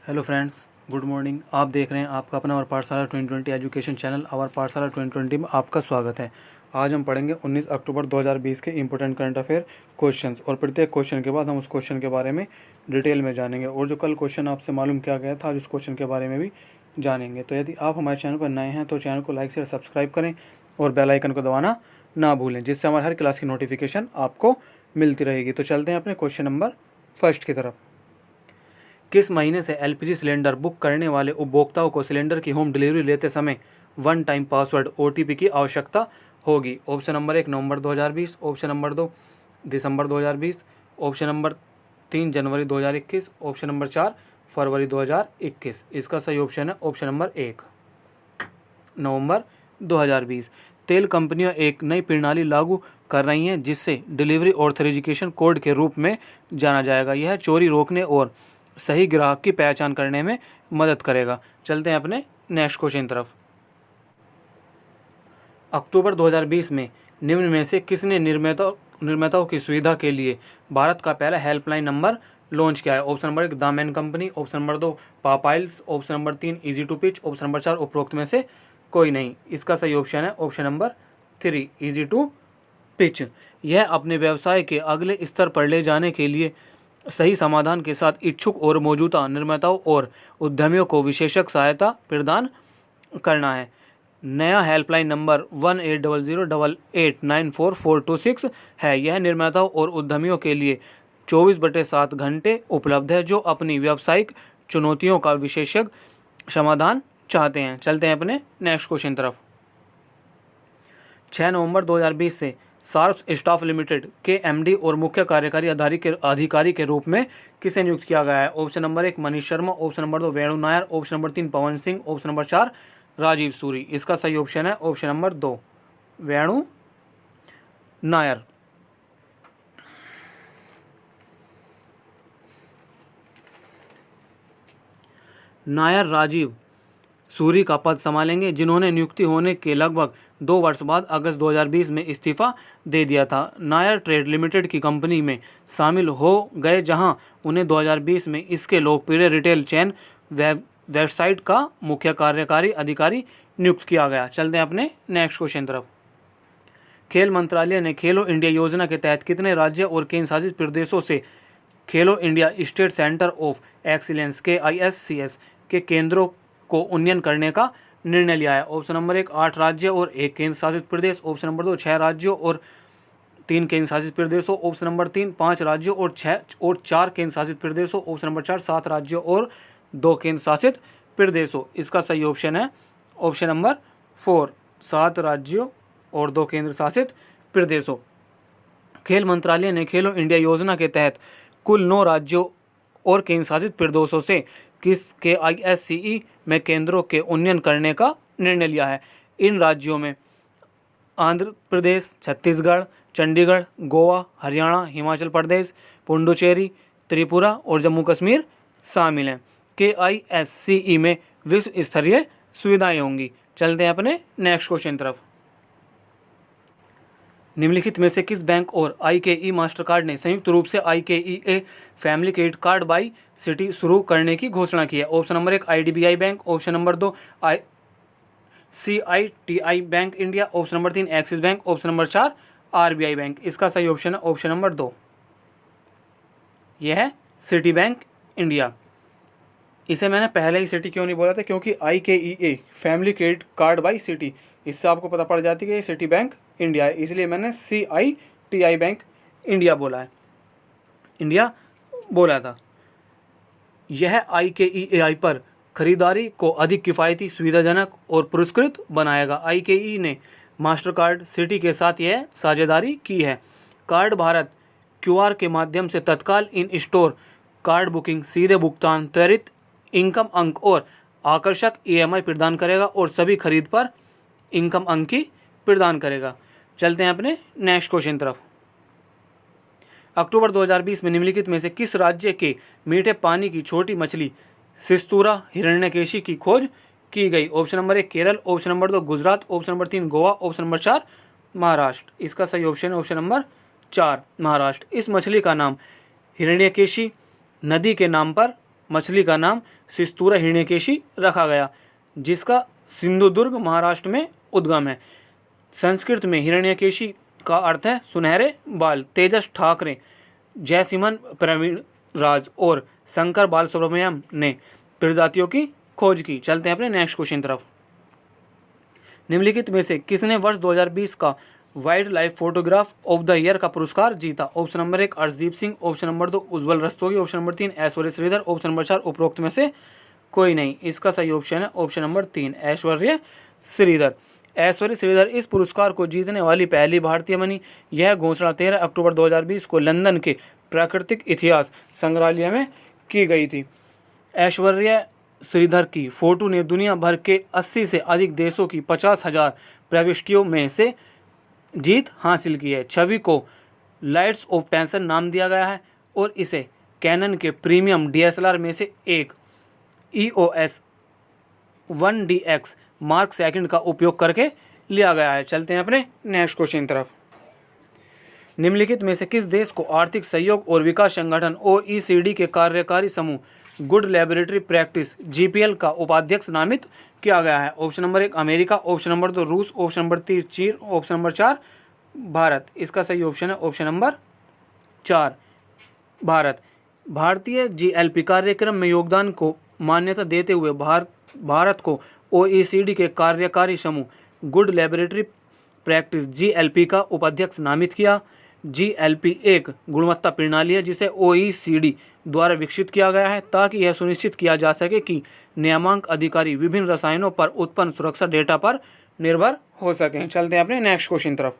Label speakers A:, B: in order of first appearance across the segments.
A: Hello friends, good morning. आप देख रहे हैं आपका अपना और पाठशाला 2020 एजुकेशन चैनल और पाठशाला 2020 में आपका स्वागत है। आज हम पढ़ेंगे 19 अक्टूबर 2020 के इंपॉर्टेंट करंट अफेयर क्वेश्चंस और प्रत्येक क्वेश्चन के बाद हम उस क्वेश्चन के बारे में डिटेल में जानेंगे और जो कल क्वेश्चन आपसे मालूम किया गया था आज उस क्वेश्चन के बारे में भी जानेंगे। तो यदि आप हमारे चैनल पर नए हैं तो चैनल को लाइक शेयर सब्सक्राइब करें और बेल आइकन को दबाना ना भूलें, जिससे हमारे हर क्लास की नोटिफिकेशन आपको मिलती रहेगी। तो चलते हैं अपने क्वेश्चन नंबर फर्स्ट की तरफ। किस महीने से एलपीजी सिलेंडर बुक करने वाले उपभोक्ताओं को सिलेंडर की होम डिलीवरी लेते समय वन टाइम पासवर्ड ओटीपी की आवश्यकता होगी? ऑप्शन नंबर 1 नवंबर 2020, ऑप्शन नंबर 2 दिसंबर 2020, ऑप्शन नंबर 3 जनवरी 2021, ऑप्शन नंबर 4 फरवरी 2021। इसका सही ऑप्शन है ऑप्शन नंबर 1 नवंबर 2020। तेल कंपनियां एक नई प्रणाली लागू कर रही हैं जिससे डिलीवरी ऑथराइजेशन कोड के रूप में जाना जाएगा। यह चोरी रोकने और सही ग्राहक की पहचान करने में मदद करेगा। चलते हैं अपने नेक्स्ट क्वेश्चन तरफ। अक्टूबर 2020 में निम्न में से किसने निर्माताओं की सुविधा के लिए भारत का पहला हेल्पलाइन नंबर लॉन्च किया है? Option number 1 the man company, option number 2 पापाइल्स, option number 3 easy to pitch, option number 4 उपरोक्त में से कोई नहीं। इसका सही ऑप्शन है option number 3 easy to pitch. यह अपने व्यवसाय के अगले स्तर पर ले जाने के लिए सही समाधान के साथ इच्छुक और मौजूदा निर्माताओं और उद्यमियों को विशेषज्ञ सहायता प्रदान करना है। नया हेल्पलाइन नंबर 1800889446 है। यह निर्माताओं और उद्यमियों के लिए 24/7 घंटे उपलब्ध है जो अपनी व्यावसायिक चुनौतियों का विशेषज्ञ समाधान चाहते हैं। चलते हैं अपने नेक्स्ट क्वेश्चन तरफ। 6 नवंबर 2020 से सार्स स्टाफ लिमिटेड के एमडी और मुख्य कार्यकारी अधिकारी के रूप में किसे नियुक्त किया गया है? Option number 1 Manish Sharma, option number 2 वेणु Nair, option number 3 Pawan Singh, option number 4 Rajiv Suri. इसका सही ऑप्शन है ऑप्शन नंबर 2 वेणु नायर। नायर राजीव सूरी का पद संभालेंगे, जिन्होंने नियुक्ति होने के लगभग 2 वर्ष बाद अगस्त 2020 में इस्तीफा दे दिया था। नायर ट्रेड लिमिटेड की कंपनी में शामिल हो गए, जहां उन्हें 2020 में इसके लोकप्रिय रिटेल चेन वेबसाइट का मुख्य कार्यकारी अधिकारी नियुक्त किया गया। चलते हैं अपने नेक्स्ट क्वेश्चन तरफ। खेल मंत्रालय ने खेलो इंडिया योजना के तहत कितने राज्य और केंद्र शासित प्रदेशों से खेलो India state centre of excellence KISCS के केंद्रों को उन्नयन करने का निर्णय लिया है? ऑप्शन नंबर 1 8 राज्य और 1 केंद्र शासित प्रदेश, ऑप्शन नंबर 2 6 राज्यों और 3 केंद्र शासित प्रदेशों, ऑप्शन नंबर 3 5 राज्यों और 4 केंद्र शासित प्रदेशों, ऑप्शन नंबर 4 7 राज्यों और 2 केंद्र शासित प्रदेशों। इसका सही ऑप्शन है ऑप्शन नंबर 4 7 राज्यों और 2 केंद्र शासित प्रदेशों। खेल मंत्रालय ने खेलो इंडिया योजना के तहत कुल 9 राज्यों और केंद्र शासित प्रदेशों से KISCE में केंद्रों के उन्नयन करने का निर्णय लिया है। इन राज्यों में आंध्र प्रदेश, छत्तीसगढ़, चंडीगढ़, गोवा, हरियाणा, हिमाचल प्रदेश, पुडुचेरी, त्रिपुरा और जम्मू कश्मीर शामिल हैं। KISCE में विश्व स्तरीय सुविधाएं होंगी। चलते हैं अपने नेक्स्ट क्वेश्चन तरफ। निम्नलिखित में से किस बैंक और IKE मास्टरकार्ड ने संयुक्त रूप से IKEA family credit card by city शुरू करने की घोषणा की है? Option number 1 IDBI bank, option number 2 CITI bank India, option number 3 axis bank, option number 4 RBI bank. इसका सही ऑप्शन है ऑप्शन नंबर 2 यह है सिटी बैंक इंडिया। इसे मैंने पहले ही सिटी क्यों नहीं बोला था, क्योंकि IKEA family credit card by city, इससे आपको पता पड़ जाती है कि ये सिटी बैंक इंडिया है, इसलिए मैंने CITI बैंक इंडिया बोला था। यह IKEA पर खरीदारी को अधिक किफ़ायती, सुविधाजनक और पुरस्कृत बनाएगा। IKE ने मास्टरकार्ड सिटी के साथ यह साझेदारी की है। कार्ड भारत QR के माध्यम से तत्काल इन स्टोर कार्ड बुकिंग, सीधे भुगतान, त्वरित इनकम अंक और आकर्षक EMI प्रदान करेगा और सभी खरीद पर इनकम अंक की प्रदान करेगा। चलते हैं अपने नेक्स्ट क्वेश्चन तरफ। अक्टूबर 2020 में निम्नलिखित में से किस राज्य के मीठे पानी की छोटी मछली सिस्तूरा हिरण्यकेशी की खोज की गई? Option number 1 Kerala, option number 2 Gujarat, option number 3 Goa, option number 4 Maharashtra. इसका सही ऑप्शन है ऑप्शन नंबर 4 महाराष्ट्र। इस मछली का नाम हिरण्यकेशी नदी के नाम पर मछली का नाम सिस्तूरा हिरण्यकेशी रखा गया, जिसका सिंधुदुर्ग महाराष्ट्र में उद्गम है। संस्कृत में हिरण्यकेशी का अर्थ है सुनहरे बाल। तेजस ठाकरे, जयसिमन प्रवीण राज और शंकर बालसुब्रमण्यम ने प्रजातियों की खोज की। चलते हैं अपने नेक्स्ट क्वेश्चन तरफ। निम्नलिखित में से किसने वर्ष 2020 का wild life photograph of the year का पुरस्कार जीता? Option number 1 Arshdeep Singh, option number 2 उज्ज्वल रस्तोगी, ऑप्शन नंबर 3 ऐश्वर्य श्रीधर, ऑप्शन नंबर 4 उपरोक्त में से कोई नहीं। इसका सही ऑप्शन है ऑप्शन नंबर 3 ऐश्वर्य श्रीधर। ऐश्वर्य श्रीधर इस पुरस्कार को जीतने वाली पहली भारतीय बनी। यह घोषणा 13 अक्टूबर 2020 को लंदन के प्राकृतिक इतिहास संग्रहालय में की गई थी। ऐश्वर्य श्रीधर की फोटो ने दुनिया भर के 80 से अधिक देशों की 50,000 प्रविष्टियों में से जीत हासिल की है। छवि को लाइट्स ऑफ पैशन नाम दिया गया है और इसे कैनन के प्रीमियम DSLR में से एक EOS 1DX मार्क सेकंड का उपयोग करके लिया गया है। चलते हैं अपने नेक्स्ट क्वेश्चन तरफ। निम्नलिखित में से किस देश को आर्थिक सहयोग और विकास संगठन OECD के कार्यकारी समूह गुड लैबोरेटरी प्रैक्टिस GPL का उपाध्यक्ष नामित किया गया है? Option number 1 America, option number 2 रूस, ऑप्शन नंबर 3 चीन, ऑप्शन नंबर 4 भारत। इसका सही ऑप्शन है ऑप्शन नंबर 4 भारत। भारतीय GLP कार्यक्रम में योगदान को मान्यता देते हुए भारत को OECD के कार्यकारी समूह गुड लैबोरेटरी प्रैक्टिस GLP का उपाध्यक्ष नामित किया। GLP एक गुणवत्ता प्रणाली है जिसे OECD द्वारा विकसित किया गया है ताकि यह सुनिश्चित किया जा सके कि नियामक अधिकारी विभिन्न रसायनों पर उत्पन्न सुरक्षा डेटा पर निर्भर हो सकें। चलते हैं अपने नेक्स्ट क्वेश्चन तरफ।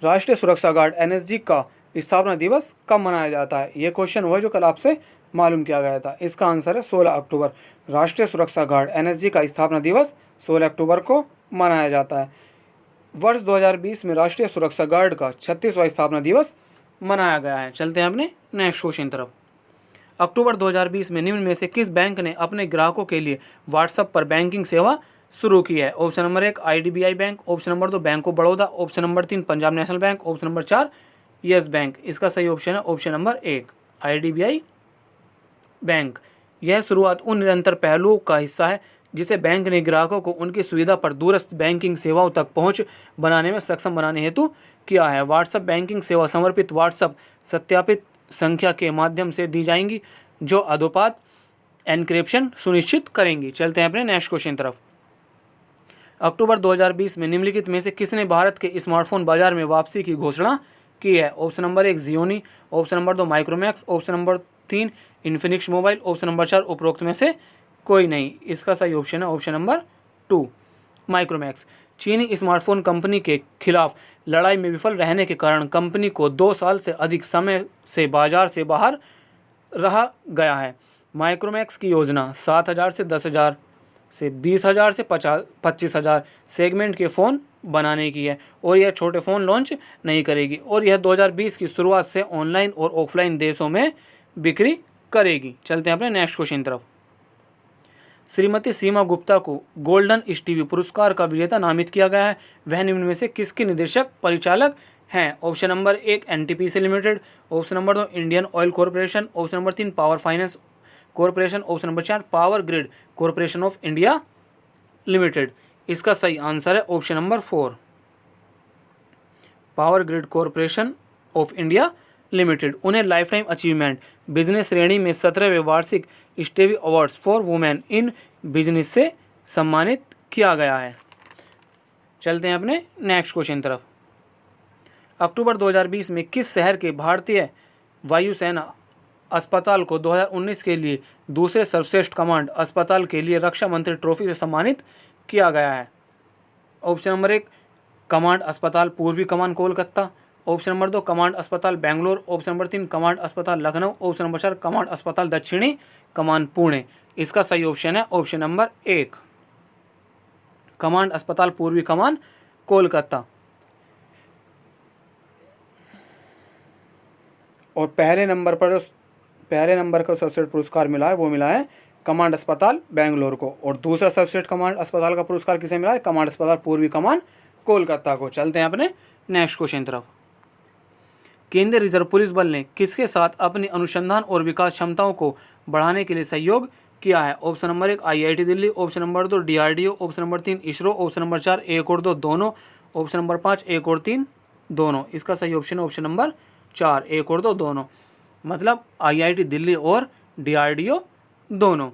A: राष्ट्रीय सुरक्षा गार्ड NSG का स्थापना दिवस कब मनाया जाता है? यह क्वेश्चन हुआ जो कल आपसे मालूम किया गया था। इसका आंसर है 16 अक्टूबर। राष्ट्रीय सुरक्षा गार्ड NSG का स्थापना दिवस 16 अक्टूबर को मनाया जाता है। वर्ष 2020 में राष्ट्रीय सुरक्षा गार्ड का 36वां स्थापना दिवस मनाया गया है। चलते हैं अपने नेक्स्ट क्वेश्चन तरफ। अक्टूबर 2020 में निम्न में से किस बैंक ने अपने ग्राहकों के लिए व्हाट्सएप पर बैंकिंग सेवा शुरू की है? Option number 1 IDBI bank, option number 2 bank of Baroda, option number 3 Punjab national bank, option number 4 yes bank. इसका सही ऑप्शन है ऑप्शन नंबर 1 IDBI बैंक। यह शुरुआत उन निरंतर पहलुओं का हिस्सा है जिसे बैंक ने ग्राहकों को उनकी सुविधा पर दूरस्थ बैंकिंग सेवाओं तक पहुंच बनाने में सक्षम बनाने हेतु किया है। व्हाट्सएप बैंकिंग सेवा समर्पित व्हाट्सएप सत्यापित संख्या के माध्यम से दी जाएंगी जो अधोपात एन्क्रिप्शन सुनिश्चित करेंगी। चलते हैं अपने नेक्स्ट क्वेश्चन तरफ। अक्टूबर 2020 में निम्नलिखित में से किसने भारत के स्मार्टफोन बाजार में वापसी की घोषणा की है? Option number 1 Xiaomi, option number 2 Micromax, option number 3 Infinix mobile, option number 4 उपरोक्त में से कोई नहीं। इसका सही ऑप्शन है ऑप्शन नंबर 2 माइक्रोमैक्स। चीनी स्मार्टफोन कंपनी के खिलाफ लड़ाई में विफल रहने के कारण कंपनी को 2 साल से अधिक समय से बाजार से बाहर रहा गया है। माइक्रोमैक्स की योजना 7,000 से 10,000 से 20,000 से 25,000 सेगमेंट के फ़ोन बनाने की है और यह छोटे फ़ोन लॉन्च नहीं करेगी और यह 2020 की शुरुआत से ऑनलाइन और ऑफलाइन देशों में बिक्री करेगी। चलते हैं अपने नेक्स्ट क्वेश्चन तरफ। श्रीमती सीमा गुप्ता को गोल्डन स्टीवी पुरस्कार का विजेता नामित किया गया है। वह निम्न में से किसके निदेशक परिचालक हैं? Option number 1 NTPC limited, option number 2 Indian oil corporation, option number 3 power finance corporation, option number 4 power grid corporation of India limited. इसका सही आंसर है option number 4 power grid corporation of India limited. उन्हें life time achievement business श्रेणी में 17वें वार्षिक Stevie awards for women in business से सम्मानित किया गया है। चलते हैं अपने नेक्स्ट क्वेश्चन तरफ। अक्टूबर 2020 में किस शहर के भारतीय वायुसेना अस्पताल को 2019 के लिए दूसरे सर्वश्रेष्ठ कमांड अस्पताल के लिए रक्षा मंत्री ट्रॉफी से सम्मानित किया गया है? ऑप्शन नंबर 1 कमांड अस्पताल पूर्वी कमान कोलकाता, ऑप्शन नंबर 2 कमांड अस्पताल बेंगलोर, ऑप्शन नंबर 3 कमांड अस्पताल लखनऊ, ऑप्शन नंबर 4 कमांड अस्पताल दक्षिणी कमान पुणे। इसका सही ऑप्शन है ऑप्शन नंबर 1 कमांड अस्पताल पूर्वी कमान कोलकाता। और पहले नंबर को सर्वश्रेष्ठ पुरस्कार मिला है वो मिला है कमांड अस्पताल बेंगलोर को और दूसरा सर्वश्रेष्ठ कमांड अस्पताल का पुरस्कार किसे मिला है? कमांड अस्पताल पूर्वी कमान कोलकाता को। चलते हैं अपने नेक्स्ट क्वेश्चन तरफ। केंद्रीय रिजर्व पुलिस बल ने किसके साथ अपनी अनुसंधान और विकास क्षमताओं को बढ़ाने के लिए सहयोग किया है? Option number 1 IIT Delhi, option number 2 DRDO, option number 3 ISRO, option number 4 1 और 2 दोनों, ऑप्शन नंबर 5 1 और 3 दोनों। इसका सही ऑप्शन है ऑप्शन नंबर 4 1 और 2 दोनों, मतलब IIT दिल्ली और DRDO दोनों।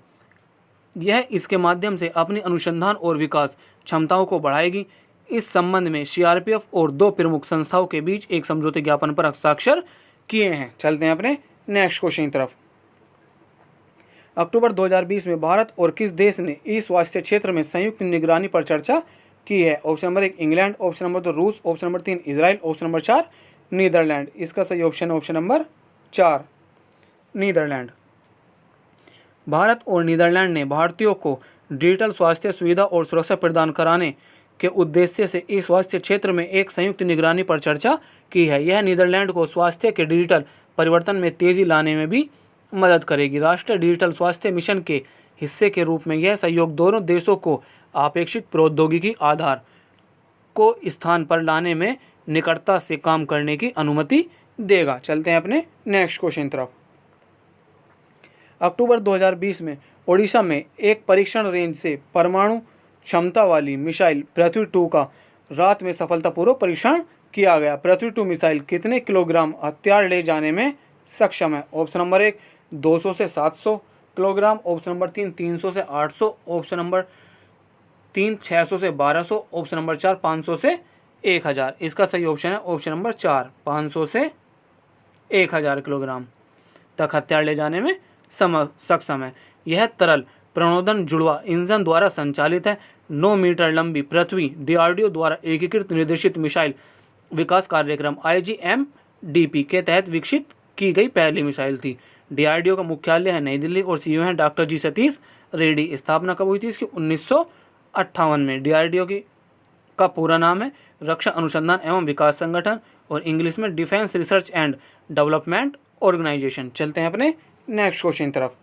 A: यह इसके माध्यम से अपनी अनुसंधान और विकास क्षमताओं को बढ़ाएगी। इस संबंध में CRPF और 2 प्रमुख संस्थाओं के बीच एक समझौते ज्ञापन पर हस्ताक्षर किए हैं। चलते हैं अपने नेक्स्ट क्वेश्चन की तरफ। अक्टूबर 2020 में भारत और किस देश ने ई स्वास्थ्य क्षेत्र में संयुक्त निगरानी पर चर्चा की है? Option number 1 England, option number 2 रूस, option number 3 Israel, option number 4 Netherlands. इसका सही ऑप्शन है ऑप्शन नंबर 4 नीदरलैंड। भारत और नीदरलैंड ने भारतीयों को डिजिटल स्वास्थ्य सुविधा और सुरक्षा प्रदान कराने के उद्देश्य से ई स्वास्थ्य क्षेत्र में एक संयुक्त निगरानी पर चर्चा की है। यह नीदरलैंड को स्वास्थ्य के डिजिटल परिवर्तन में तेजी लाने में भी मदद करेगी। राष्ट्रीय डिजिटल स्वास्थ्य मिशन के हिस्से के रूप में यह सहयोग दोनों देशों को अपेक्षित प्रौद्योगिकी आधार को स्थान पर लाने में निकटता से काम करने की अनुमति देगा। चलते हैं अपने नेक्स्ट क्वेश्चन तरफ। अक्टूबर 2020 में ओडिशा में एक परीक्षण रेंज से परमाणु क्षमता वाली मिसाइल पृथ्वी 2 का रात में सफलतापूर्वक परीक्षण किया गया। पृथ्वी 2 मिसाइल कितने किलोग्राम हथियार ले जाने में सक्षम है? ऑप्शन नंबर 1 200 से 700 किलोग्राम, ऑप्शन नंबर 3 300 से 800, ऑप्शन नंबर 3 600 से 1200, ऑप्शन नंबर 4 500 से 1000। इसका सही ऑप्शन है ऑप्शन नंबर 4 500 से 1000 किलोग्राम तक हथियार ले जाने में सक्षम है। यह तरल प्रणोदन जुड़वा इंजन द्वारा संचालित है। 9 मीटर लंबी पृथ्वी DRDO द्वारा एकीकृत निर्देशित मिसाइल विकास कार्यक्रम IGMDP के तहत विकसित की गई पहली मिसाइल थी। DRDO का मुख्यालय है नई दिल्ली और CEO हैं डॉक्टर जी सतीश रेड्डी। स्थापना कब हुई थी इसकी? 1958 में। DRDO का पूरा नाम है रक्षा अनुसंधान एवं विकास संगठन और इंग्लिश में defence research and development organisation. चलते हैं अपने नेक्स्ट क्वेश्चन तरफ।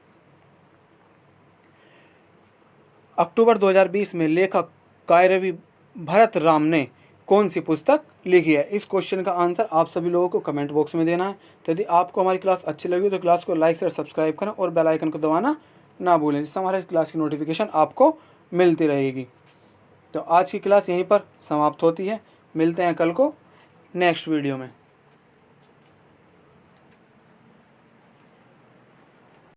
A: अक्टूबर 2020 में लेखक कायरवी भरत राम ने कौन सी पुस्तक लिखी है? इस क्वेश्चन का आंसर आप सभी लोगों को कमेंट बॉक्स में देना है। तो यदि आपको हमारी क्लास अच्छी लगी तो क्लास को लाइक शेयर सब्सक्राइब करें और बेल आइकन को दबाना ना भूलें, जिससे हमारे क्लास की नोटिफिकेशन आपको मिलती रहेगी। तो आज की क्लास यहीं पर समाप्त होती है। मिलते हैं कल को नेक्स्ट वीडियो में।